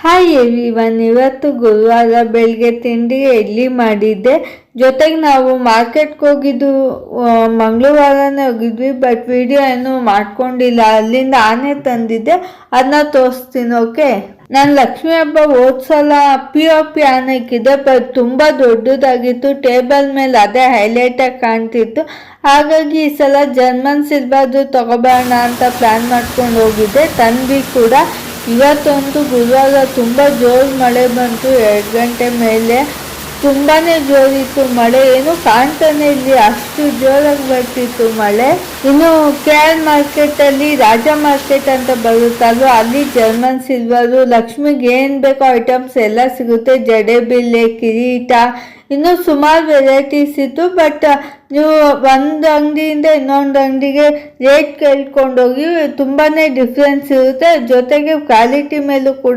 Hi everyone, ಇವತ್ತು ಗುರುವಾರ ಬೆಳಗ್ಗೆ ತಿಂಡಿಗೆ ಇಡ್ಲಿ ಮಾಡಿದ್ದೆ. ಜೊತೆಗೆ ನಾವು ಮಾರ್ಕೆಟ್ಗೆ ಹೋಗಿದ್ದು ಮಂಗಳವಾರನೇ ಹೋಗಿದ್ವಿ. ಬಟ್ ವಿಡಿಯೋ ಏನು ಮಾಡ್ಕೊಂಡಿಲ್ಲ. ಅಲ್ಲಿಂದ ಆನೆ ತಂದಿದ್ದೆ, ಅದನ್ನ ತೋರಿಸ್ತೀನಿ. ಓಕೆ, ನಾನು ಲಕ್ಷ್ಮಿ ಹಬ್ಬ ಹೋದ್ಸಲ POP ಆನೆ ಇಕ್ಕಿದ್ದೆ. ಬಟ್ ತುಂಬ ದೊಡ್ಡದಾಗಿತ್ತು. ಟೇಬಲ್ ಮೇಲೆ ಅದೇ ಹೈಲೈಟಾಗಿ ಕಾಣ್ತಿತ್ತು. ಹಾಗಾಗಿ ಈ ಸಲ ಜರ್ಮನ್ ಸಿಲ್ವರ್ದು ತಗೋಬೋಣ ಅಂತ ಪ್ಲ್ಯಾನ್ ಮಾಡ್ಕೊಂಡು ಹೋಗಿದ್ದೆ. ತಂದ್ವಿ ಕೂಡ. ಇವತ್ತೊಂದು ಗುರುವಾರ ತುಂಬ ಜೋರು ಮಳೆ ಬಂತು. 2 ಗಂಟೆ ಮೇಲೆ ತುಂಬಾ ಜೋರಿತ್ತು ಮಳೆ. ಏನು ಕಾಣ್ತಾನೆ ಇಲ್ಲಿ, ಅಷ್ಟು ಜೋರಾಗಿ ಬರ್ತಿತ್ತು ಮಳೆ. ಇನ್ನು KR ಮಾರ್ಕೆಟಲ್ಲಿ ರಾಜ ಮಾರ್ಕೆಟ್ ಅಂತ ಬರುತ್ತಲ್ವ, ಅಲ್ಲಿ ಜರ್ಮನ್ ಸಿಲ್ವರು, ಲಕ್ಷ್ಮಿಗೆ ಏನು ಬೇಕೋ ಐಟಮ್ಸ್ ಎಲ್ಲ ಸಿಗುತ್ತೆ. ಜಡೆಬಿಲ್ಲೆ, ಕಿರೀಟ, ಇನ್ನೂ ಸುಮಾರು ವೆರೈಟೀಸ್ ಇತ್ತು. ಬಟ್ ನೀವು ಒಂದು ಅಂಗಡಿಯಿಂದ ಇನ್ನೊಂದು ಅಂಗಡಿಗೆ ರೇಟ್ ಕೇಳ್ಕೊಂಡೋಗಿ ತುಂಬಾ ಡಿಫ್ರೆನ್ಸ್ ಇರುತ್ತೆ. ಜೊತೆಗೆ ಕ್ವಾಲಿಟಿ ಮೇಲೂ ಕೂಡ